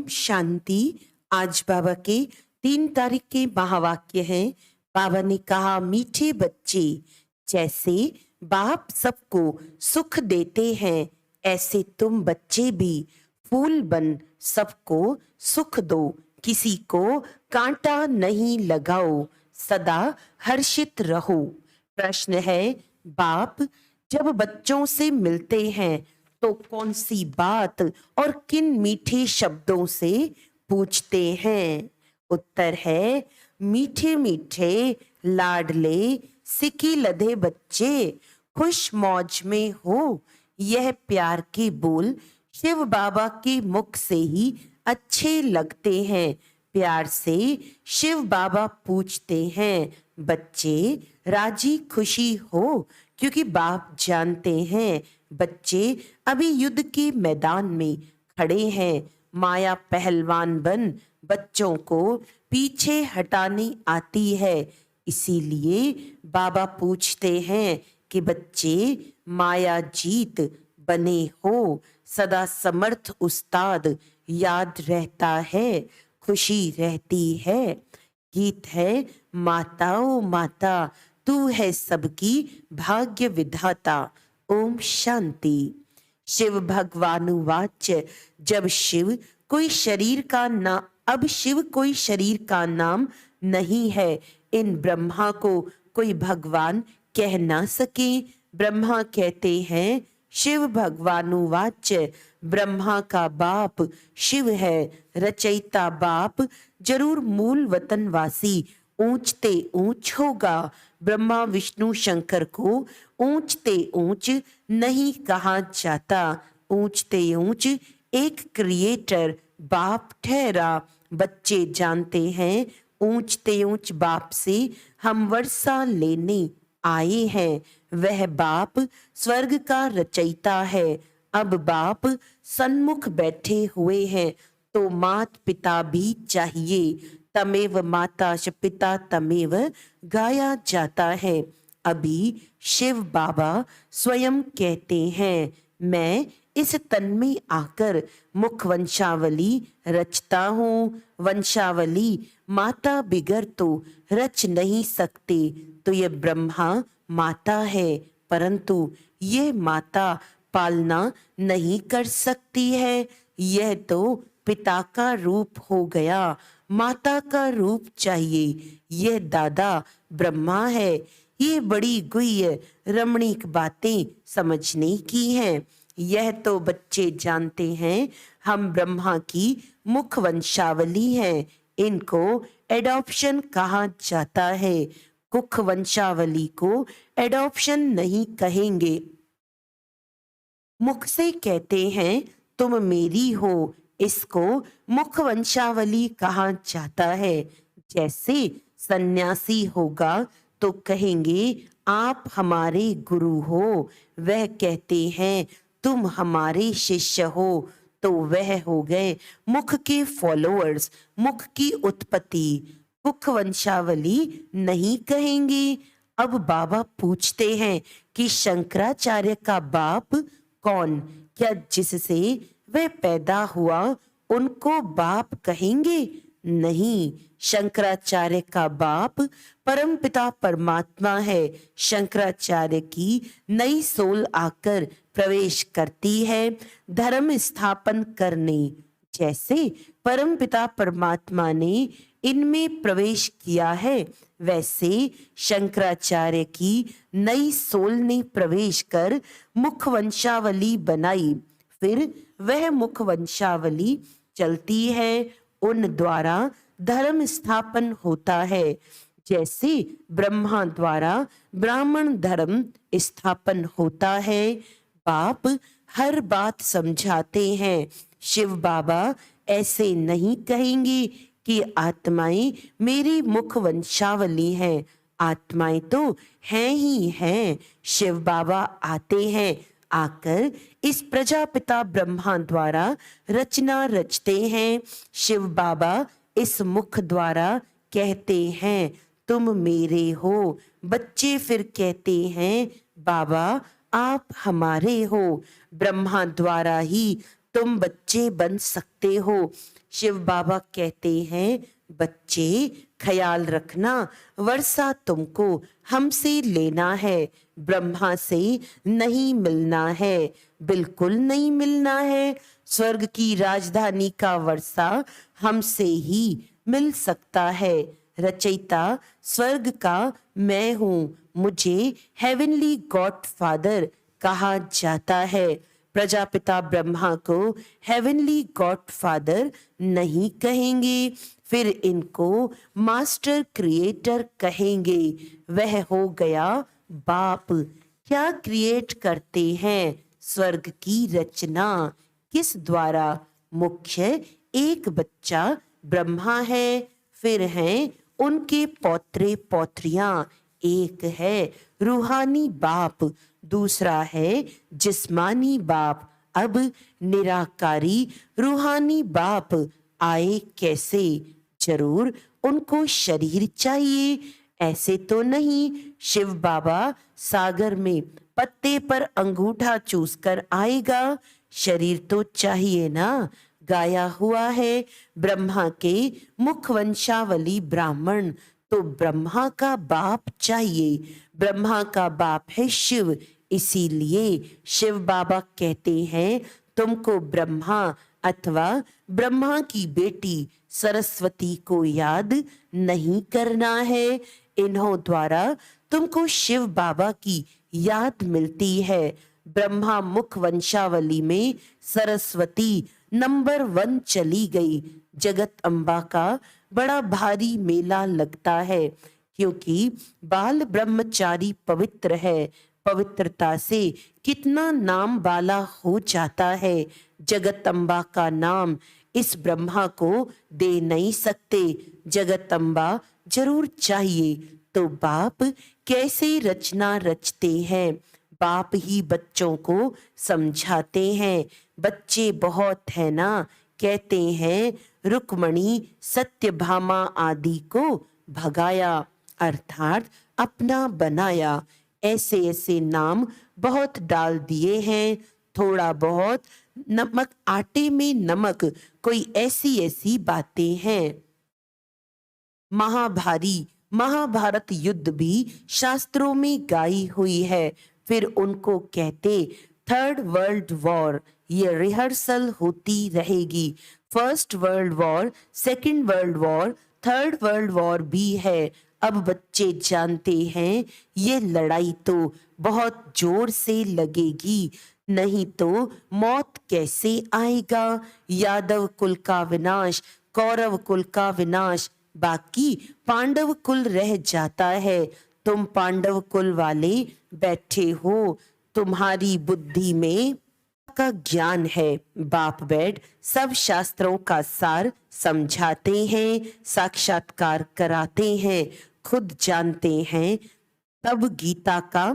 शांति। आज बाबा के 3 तारीख के महावाक्य हैं। बाबा ने कहा, मीठे बच्चे, जैसे बाप सबको सुख देते हैं ऐसे तुम बच्चे भी फूल बन सबको सुख दो। किसी को कांटा नहीं लगाओ, सदा हर्षित रहो। प्रश्न है, बाप जब बच्चों से मिलते हैं तो कौन सी बात और किन मीठे शब्दों से पूछते हैं? उत्तर है, मीठे मीठे लाडले सिकी लधे बच्चे, खुश मौज में हो। यह प्यार के बोल शिव बाबा के मुख से ही अच्छे लगते हैं। प्यार से शिव बाबा पूछते हैं, बच्चे राजी खुशी हो, क्योंकि बाप जानते हैं बच्चे अभी युद्ध के मैदान में खड़े हैं। माया पहलवान बन बच्चों को पीछे हटाने आती है। इसीलिए बाबा पूछते हैं कि बच्चे माया जीत बने हो। सदा समर्थ उस्ताद याद रहता है, खुशी रहती है। गीत है, माताओ माता तू है सबकी भाग्य विधाता। ओम शांति। शिव भगवानुवाच, जब शिव कोई शरीर का ना अब शिव कोई शरीर का नाम नहीं है। इन ब्रह्मा को कोई भगवान कह ना सके। ब्रह्मा कहते हैं, शिव भगवानुवाच, ब्रह्मा का बाप शिव है। रचयिता बाप जरूर मूल वतनवासी ऊंचते ऊंच होगा। ब्रह्मा विष्णु शंकर को ऊंचते ऊंच नहीं कहा जाता। ऊंचते ऊंच एक क्रिएटर बाप ठहरा। बच्चे जानते हैं, ऊंचते ऊंच बाप से हम वर्षा लेने आए हैं। वह बाप स्वर्ग का रचयिता है। अब बाप सन्मुख बैठे हुए हैं तो मात पिता भी चाहिए। तमेव माता च पिता तमेव गाया जाता है। अभी शिव बाबा स्वयं कहते हैं, मैं इस तन में आकर मुख वंशावली रचता हूँ। वंशावली माता बिगर तो रच नहीं सकते। तो ये ब्रह्मा माता है, परंतु ये माता पालना नहीं कर सकती है। यह तो पिता का रूप हो गया, माता का रूप चाहिए। यह दादा ब्रह्मा है। ये बड़ी गुह्य रमणीक बातें समझने की हैं। यह तो बच्चे जानते हैं, हम ब्रह्मा की मुख वंशावली हैं। इनको एडॉप्शन कहा जाता है। कुख वंशावली को एडॉप्शन नहीं कहेंगे। मुख से कहते हैं तुम मेरी हो, इसको मुख वंशावली कहा जाता है। जैसे सन्यासी होगा तो कहेंगे आप हमारे गुरु हो। वह कहते हैं तुम हमारे शिष्य हो, तो वह हो गए मुख के फॉलोअर्स, मुख की उत्पत्ति। कुख वंशावली नहीं कहेंगे। अब बाबा पूछते हैं कि शंकराचार्य का बाप कौन? क्या जिससे वह पैदा हुआ उनको बाप कहेंगे? नहीं, शंकराचार्य का बाप परमपिता परमात्मा है। शंकराचार्य की नई सोल आकर प्रवेश करती है धर्म स्थापन करने। जैसे परमपिता परमात्मा ने इनमें प्रवेश किया है, वैसे शंकराचार्य की नई सोल ने प्रवेश कर मुख वंशावली बनाई। फिर वह मुख वंशावली चलती है, उन द्वारा धर्म स्थापन होता है। जैसे ब्रह्मा द्वारा ब्राह्मण धर्म स्थापन होता है। बाप हर बात समझाते हैं। शिव बाबा ऐसे नहीं कहेंगे कि आत्माएं मेरी मुख वंशावली हैं। आत्माएं तो हैं ही हैं। शिव बाबा आते हैं, आकर इस प्रजापिता ब्रह्मा द्वारा रचना रचते हैं। शिव बाबा इस मुख द्वारा कहते हैं तुम मेरे हो। बच्चे फिर कहते हैं बाबा आप हमारे हो। ब्रह्मा द्वारा ही तुम बच्चे बन सकते हो। शिव बाबा कहते हैं, बच्चे ख्याल रखना, वर्षा तुमको हमसे लेना है, ब्रह्मा से नहीं मिलना है, बिल्कुल नहीं मिलना है। स्वर्ग की राजधानी का वर्षा हमसे ही मिल सकता है। रचयिता स्वर्ग का मैं हूँ, मुझे हेवनली गॉड फादर कहा जाता है। प्रजापिता ब्रह्मा को हेवनली गॉड फादर नहीं कहेंगे, फिर इनको मास्टर क्रिएटर कहेंगे। वह हो गया बाप। क्या क्रिएट करते हैं? स्वर्ग की रचना। किस द्वारा? मुख्य एक बच्चा ब्रह्मा है, फिर हैं उनके पौत्रे पौत्रियां। एक है रूहानी बाप, दूसरा है जिस्मानी बाप। अब निराकारी रूहानी बाप आए कैसे? जरूर उनको शरीर चाहिए, ऐसे तो नहीं शिव बाबा सागर में पत्ते पर अंगूठा चूसकर आएगा। शरीर तो चाहिए ना। गाया हुआ है, ब्रह्मा के मुख वंशावली ब्राह्मण, तो ब्रह्मा का बाप चाहिए। ब्रह्मा का बाप है शिव, इसीलिए शिव बाबा कहते हैं, तुमको ब्रह्मा अथवा ब्रह्मा की बेटी सरस्वती को याद नहीं करना है। इन्हों द्वारा तुमको शिव बाबा की याद मिलती है। ब्रह्मा मुख वंशावली में सरस्वती नंबर 1 चली गई। जगत अम्बा का बड़ा भारी मेला लगता है, क्योंकि बाल ब्रह्मचारी पवित्र है। पवित्रता से कितना नाम वाला हो जाता है। जगत अम्बा का नाम इस ब्रह्मा को दे नहीं सकते। जगत अम्बा जरूर चाहिए, तो बाप कैसे रचना रचते हैं? बाप ही बच्चों को समझाते हैं। बच्चे बहुत है ना, कहते हैं रुक्मणी सत्यभामा आदि को भगाया, अर्थात अपना बनाया। ऐसे ऐसे नाम बहुत डाल दिए हैं। थोड़ा बहुत नमक, आटे में नमक, कोई ऐसी ऐसी बातें हैं। महाभारी महाभारत युद्ध भी शास्त्रों में गाई हुई है। फिर उनको कहते 3rd वर्ल्ड वॉर। ये रिहर्सल होती रहेगी। 1st world war, 2nd world war, 3rd world war भी है। अब बच्चे जानते हैं ये लड़ाई तो बहुत जोर से लगेगी, नहीं तो मौत कैसे आएगा। यादव कुल का विनाश, कौरव कुल का विनाश, बाकी पांडव कुल रह जाता है। तुम पांडव कुल वाले बैठे हो, तुम्हारी बुद्धि में का ज्ञान है। बाप बैठ सब शास्त्रों का सार समझाते हैं, साक्षात्कार कराते हैं। खुद जानते हैं तब गीता का,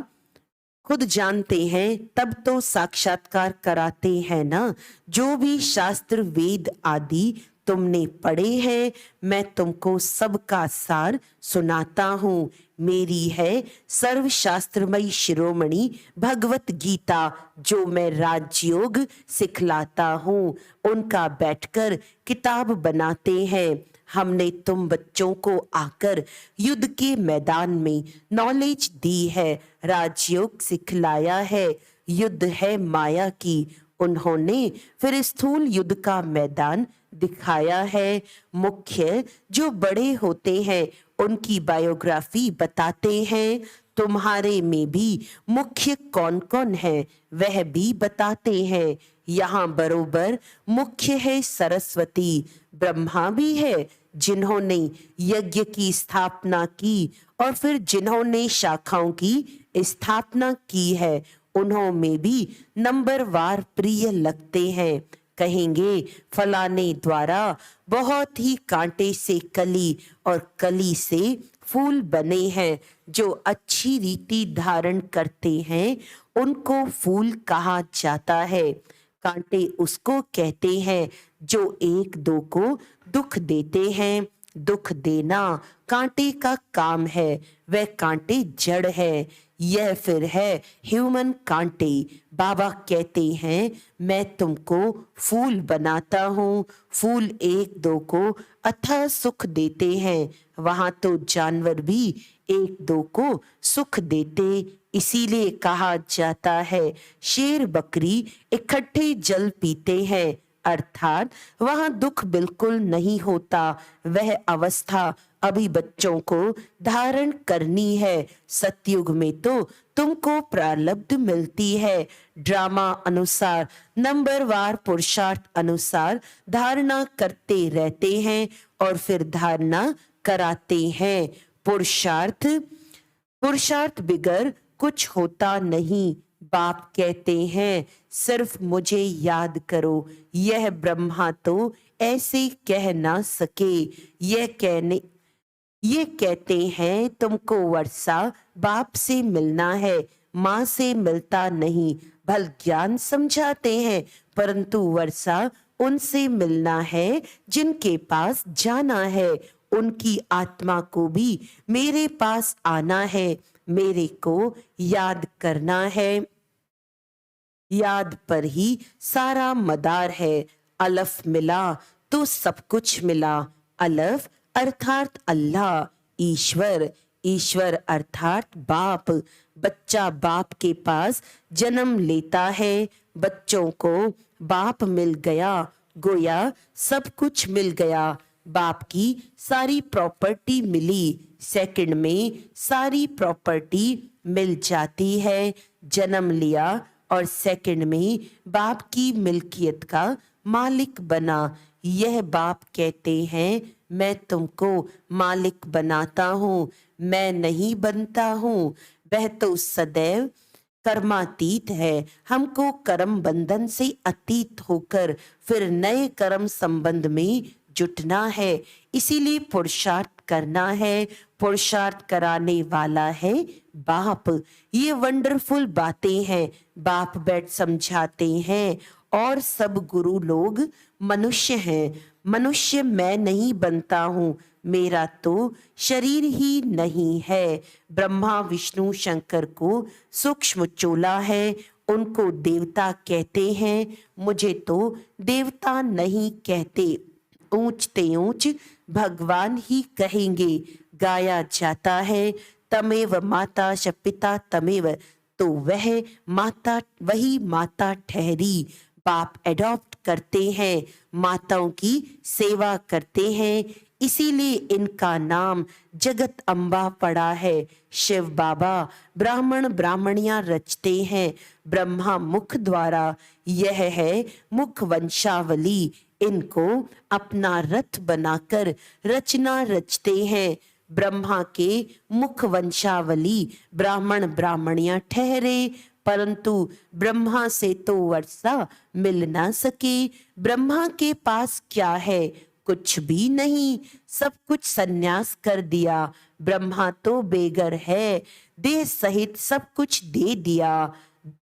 खुद जानते हैं तब तो साक्षात्कार कराते हैं ना। जो भी शास्त्र वेद आदि तुमने पढ़े हैं, मैं तुमको सबका सार सुनाता हूँ। मेरी है सर्वशास्त्रमयी शिरोमणि भगवत गीता, जो मैं राजयोग सिखलाता हूँ। उनका बैठकर किताब बनाते हैं। हमने तुम बच्चों को आकर युद्ध के मैदान में नॉलेज दी है, राजयोग सिखलाया है। युद्ध है माया की, उन्होंने फिर स्थूल युद्ध का मैदान दिखाया है। मुख्य जो बड़े होते हैं उनकी बायोग्राफी बताते हैं। तुम्हारे में भी मुख्य कौन कौन है वह भी बताते हैं। यहाँ बरोबर मुख्य है सरस्वती। ब्रह्मा भी है, जिन्होंने यज्ञ की स्थापना की और फिर जिन्होंने शाखाओं की स्थापना की है, उन्हों में भी नंबरवार प्रिय लगते हैं। कहेंगे फलाने द्वारा बहुत ही कांटे से कली और कली से फूल बने हैं। जो अच्छी रीति धारण करते हैं उनको फूल कहा जाता है। कांटे उसको कहते हैं जो एक दो को दुख देते हैं। दुख देना कांटे का काम है, वह कांटे जड़ है। यह फिर है ह्यूमन कांटे। बाबा कहते हैं मैं तुमको फूल बनाता हूँ। फूल एक दो को अथाह सुख देते हैं, वहां तो जानवर भी एक दो को सुख देते। इसीलिए कहा जाता है शेर बकरी इकट्ठे जल पीते हैं, अर्थात वहां दुख बिल्कुल नहीं होता। वह अवस्था अभी बच्चों को धारण करनी है। सतयुग में तो तुमको प्रारब्ध मिलती है। ड्रामा अनुसार नंबरवार पुरुषार्थ अनुसार धारणा करते रहते हैं और फिर धारणा कराते हैं। पुरुषार्थ पुरुषार्थ बिगर कुछ होता नहीं। बाप कहते हैं सिर्फ मुझे याद करो। यह ब्रह्मा तो ऐसे कह ना सके। ये कहते हैं तुमको वर्षा बाप से मिलना है, माँ से मिलता नहीं। भल ज्ञान समझाते हैं, परंतु वर्षा उनसे मिलना है जिनके पास जाना है। उनकी आत्मा को भी मेरे पास आना है, मेरे को याद करना है। याद पर ही सारा मदार है। अलफ मिला तो सब कुछ मिला। अलफ अर्थात अल्लाह, ईश्वर। ईश्वर अर्थात बाप। बच्चा बाप के पास जन्म लेता है। बच्चों को बाप मिल गया, गोया सब कुछ मिल गया। बाप की सारी प्रॉपर्टी मिली, सेकंड में सारी प्रॉपर्टी मिल जाती है। जन्म लिया और सेकंड में बाप की मिल्कियत का मालिक बना। यह बाप कहते हैं मैं तुमको मालिक बनाता हूँ, मैं नहीं बनता हूँ। वह तो सदैव कर्मातीत है। हमको कर्म बंधन से अतीत होकर फिर नए कर्म संबंध में जुटना है। इसीलिए पुरुषार्थ करना है। पुरुषार्थ कराने वाला है बाप। ये वंडरफुल बातें हैं। बाप बैठ समझाते हैं। और सब गुरु लोग मनुष्य हैं। मनुष्य मैं नहीं बनता हूँ, मेरा तो शरीर ही नहीं है। ब्रह्मा विष्णु शंकर को सूक्ष्म चोला है, उनको देवता कहते हैं। मुझे तो देवता नहीं कहते, ऊंचते ऊंच भगवान ही कहेंगे। गाया जाता है तमेव माता च पिता तमेव, तो वही माता ठहरी। बाप एडॉप्ट करते हैं, माताओं की सेवा करते हैं। इसीलिए इनका नाम जगत अम्बा पड़ा है। शिव बाबा ब्राह्मण ब्राह्मणियां रचते हैं ब्रह्मा मुख द्वारा। यह है मुख वंशावली। इनको अपना रथ बनाकर रचना रचते हैं। ब्रह्मा के मुख वंशावली ब्राह्मण ब्राह्मणियां ठहरे, परंतु ब्रह्मा से तो वर्षा मिल ना सके। ब्रह्मा के पास क्या है? कुछ भी नहीं, सब कुछ सन्यास कर दिया। ब्रह्मा तो बेगर है, देह सहित सब कुछ दे दिया।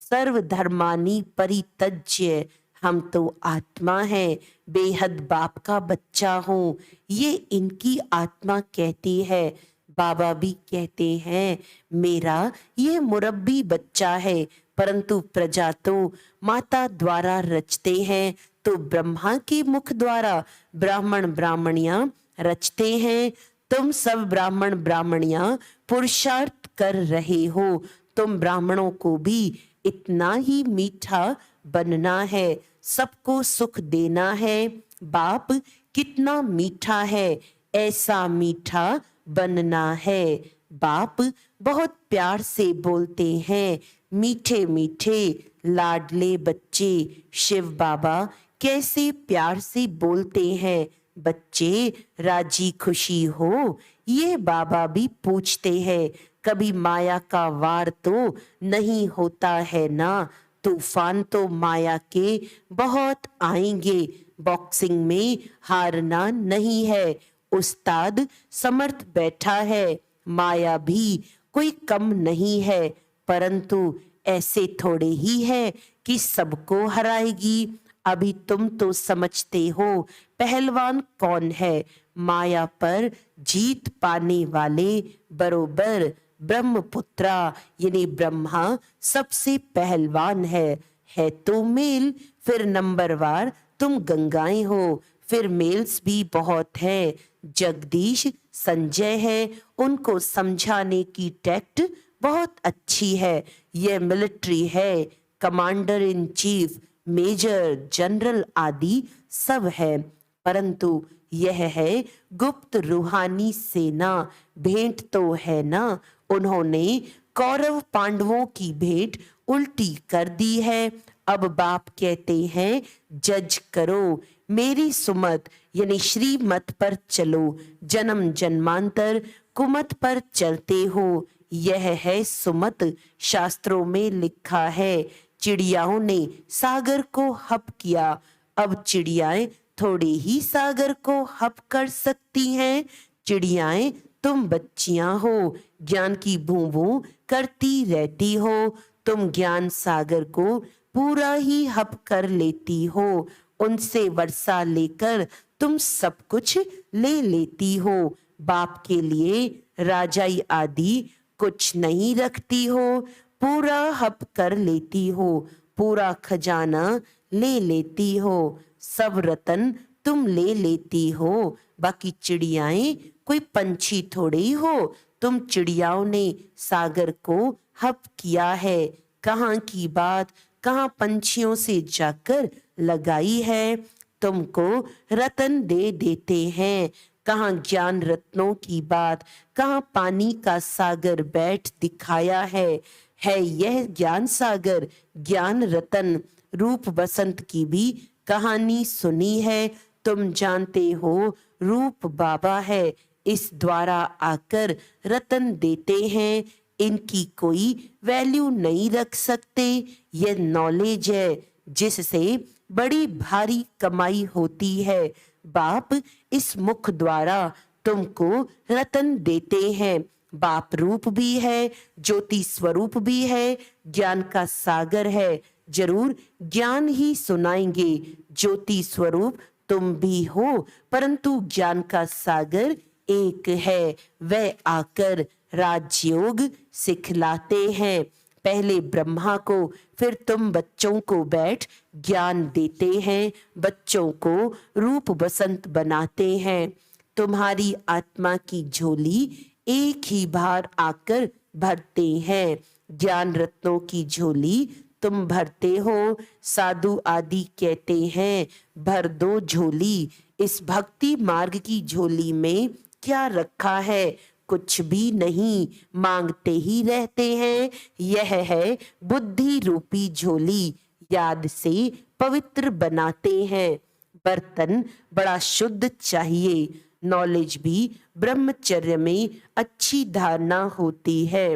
सर्वधर्मानि परित्यज्य, हम तो आत्मा है, बेहद बाप का बच्चा हूँ, ये इनकी आत्मा कहती है। बाबा भी कहते हैं मेरा ये मुरब्बी बच्चा है, परंतु प्रजा तो माता द्वारा रचते हैं, तो ब्रह्मा के मुख द्वारा ब्राह्मण ब्राह्मणियां रचते हैं। तुम सब ब्राह्मण ब्राह्मणियां पुरुषार्थ कर रहे हो। तुम ब्राह्मणों को भी इतना ही मीठा बनना है, सबको सुख देना है। बाप कितना मीठा है, ऐसा मीठा बनना है। बाप बहुत प्यार से बोलते हैं, मीठे मीठे लाडले बच्चे। शिव बाबा कैसे प्यार से बोलते हैं, बच्चे राजी खुशी हो? ये बाबा भी पूछते हैं। कभी माया का वार तो नहीं होता है ना? तूफान तो माया के बहुत आएंगे, बॉक्सिंग में हारना नहीं है। उस्ताद समर्थ बैठा है, माया भी कोई कम नहीं है, परंतु ऐसे थोड़े ही है कि सबको हराएगी। अभी तुम तो समझते हो पहलवान कौन है, माया पर जीत पाने वाले बरोबर ब्रह्मपुत्रा यानी ब्रह्मा सबसे पहलवान है तो मेल, फिर नंबरवार तुम गंगाएं हो, फिर मेल्स भी बहुत है। जगदीश संजय है, उनको समझाने की टैक्ट बहुत अच्छी है। यह मिलिट्री है, commander in chief, major, general आदि सब है, परंतु यह है गुप्त रूहानी सेना। भेंट तो है ना, उन्होंने कौरव पांडवों की भेंट उल्टी कर दी है। अब बाप कहते हैं जज करो, मेरी सुमत यानी श्रीमत पर चलो, जन्म जन्मांतर कुमत पर चलते हो। यह है सुमत, शास्त्रों में लिखा है। चिड़ियाओं ने सागर को हप किया, अब चिड़ियाएं थोड़े ही सागर को हप कर सकती हैं। चिड़ियाएं तुम बच्चियां हो, ज्ञान की बूं बूं करती रहती हो, तुम ज्ञान सागर को पूरा ही हप कर लेती हो। उनसे वर्षा लेकर तुम सब कुछ ले लेती हो। बाप के लिए राजाई आदि कुछ नहीं रखती हो, पूरा हप कर लेती हो, पूरा खजाना ले लेती हो। सब रतन तुम ले लेती हो, बाकी चिड़ियाएं कोई पंछी थोड़े ही हो। तुम चिड़ियाओं ने सागर को हप किया है, कहाँ की बात कहाँ पंछियों से जाकर लगाई है। तुमको रतन दे देते हैं, कहाँ ज्ञान रत्नों की बात, कहाँ पानी का सागर बैठ दिखाया है यह ज्ञान सागर ज्ञान रतन। रूप बसंत की भी कहानी सुनी है, तुम जानते हो रूप बाबा है, इस द्वारा आकर रतन देते हैं, इनकी कोई वैल्यू नहीं रख सकते। यह नॉलेज है जिससे बड़ी भारी कमाई होती है। बाप इस मुख द्वारा तुमको रतन देते हैं। बाप रूप भी है, ज्योति स्वरूप भी है, ज्ञान का सागर है, जरूर ज्ञान ही सुनाएंगे। ज्योति स्वरूप तुम भी हो, परंतु ज्ञान का सागर एक है, वह आकर राजयोग सिखलाते हैं। पहले ब्रह्मा को, फिर तुम बच्चों को बैठ ज्ञान देते हैं, बच्चों को रूप बसंत बनाते हैं। तुम्हारी आत्मा की झोली एक ही बार आकर भरते हैं, ज्ञान रत्नों की झोली तुम भरते हो। साधु आदि कहते हैं भर दो झोली, इस भक्ति मार्ग की झोली में क्या रखा है, कुछ भी नहीं, मांगते ही रहते हैं। यह है बुद्धि रूपी झोली, याद से पवित्र बनाते हैं। बर्तन बड़ा शुद्ध चाहिए, नॉलेज भी ब्रह्मचर्य में अच्छी धारणा होती है।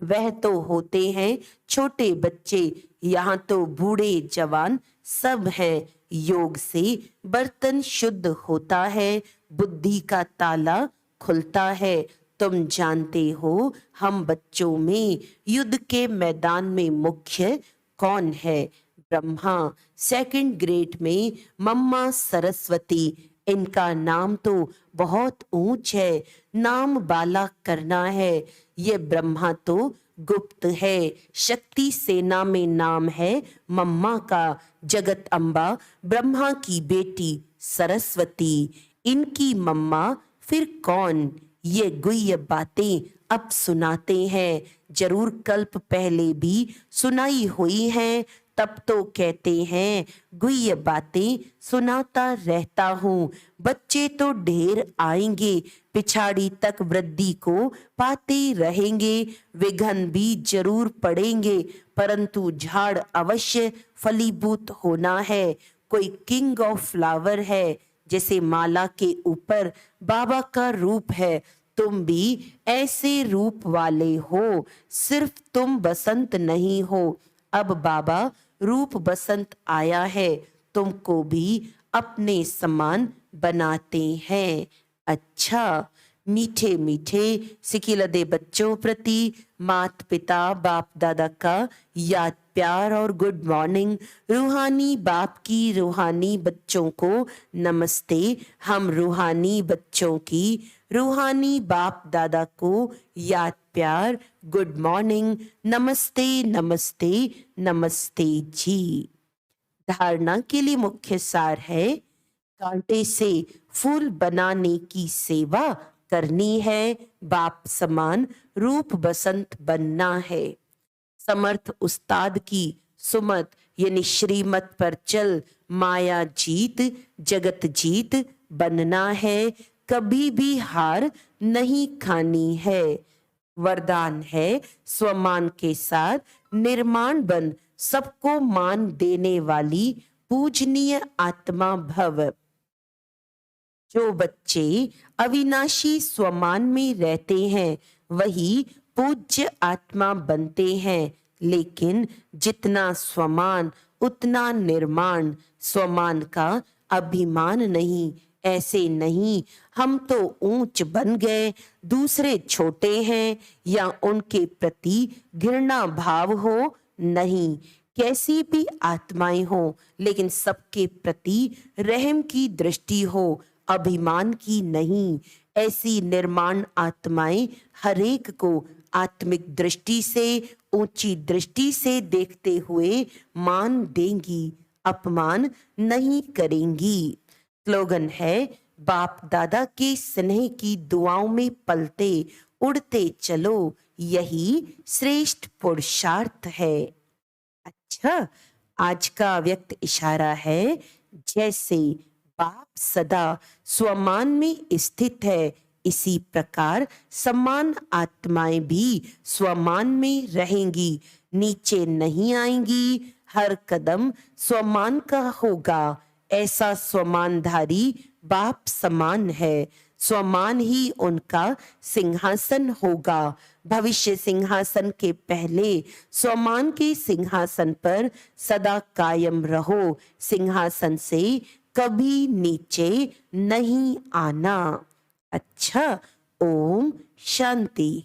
वह तो होते हैं छोटे बच्चे, यहाँ तो बूढ़े जवान सब हैं। योग से बर्तन शुद्ध होता है, बुद्धि का ताला खुलता है। तुम जानते हो हम बच्चों में युद्ध के मैदान में मुख्य कौन है? ब्रह्मा। सेकंड ग्रेड में मम्मा सरस्वती, इनका नाम तो बहुत ऊंच है, नाम बाला करना है। ये ब्रह्मा तो गुप्त है, शक्ति सेना में नाम है मम्मा का। जगत अम्बा ब्रह्मा की बेटी सरस्वती, इनकी मम्मा फिर कौन? ये गुह्य बातें अब सुनाते हैं, जरूर कल्प पहले भी सुनाई हुई हैं, तब तो कहते हैं गुह्य बातें सुनाता रहता हूँ। बच्चे तो ढेर आएंगे, पिछाड़ी तक वृद्धि को पाते रहेंगे, विघन भी जरूर पड़ेंगे, परंतु झाड़ अवश्य फलीभूत होना है। कोई किंग ऑफ फ्लावर है, जैसे माला के ऊपर बाबा का रूप है, तुम भी ऐसे रूप वाले हो, सिर्फ तुम बसंत नहीं हो। अब बाबा रूप बसंत आया है, तुमको भी अपने समान बनाते हैं। अच्छा, मीठे मीठे सिकिलदे बच्चों प्रति मात पिता बाप दादा का याद प्यार और गुड मॉर्निंग। रूहानी बाप की रूहानी बच्चों को नमस्ते। हम रूहानी बच्चों की रूहानी बाप दादा को याद प्यार गुड मॉर्निंग, नमस्ते नमस्ते नमस्ते जी। धारणा के लिए मुख्य सार है, कांटे से फूल बनाने की सेवा करनी है, बाप समान रूप बसंत बनना है। समर्थ उस्ताद की सुमत यानी श्रीमत पर चल माया जीत जगत जीत बनना है, कभी भी हार नहीं खानी है। वरदान है स्वमान के साथ निर्माण बन, सबको मान देने वाली पूजनीय आत्मा भव। जो बच्चे अविनाशी स्वमान में रहते हैं वही पूज्य आत्मा बनते हैं, लेकिन जितना स्वमान उतना निर्माण। स्वमान का अभिमान नहीं, ऐसे नहीं हम तो ऊंच बन गए, दूसरे छोटे हैं या उनके प्रति घृणा भाव हो, नहीं। कैसी भी आत्माएं हो लेकिन सबके प्रति रहम की दृष्टि हो, अभिमान की नहीं। ऐसी निर्माण आत्माएं हरेक को आत्मिक दृष्टि से ऊंची दृष्टि से देखते हुए मान देंगी, अपमान नहीं करेंगी। स्लोगन है, बाप दादा के स्नेह की दुआओं में पलते उड़ते चलो, यही श्रेष्ठ पुरुषार्थ है। अच्छा, आज का व्यक्त इशारा है, जैसे बाप सदा स्वमान में स्थित है, इसी प्रकार समान आत्माएं भी स्वमान में रहेंगी, नीचे नहीं आएंगी। हर कदम स्वमान का होगा, ऐसा स्वमानधारी बाप समान है। स्वमान ही उनका सिंहासन होगा। भविष्य सिंहासन के पहले स्वमान के सिंहासन पर सदा कायम रहो, सिंहासन से कभी नीचे नहीं आना। अच्छा, ओम शांति।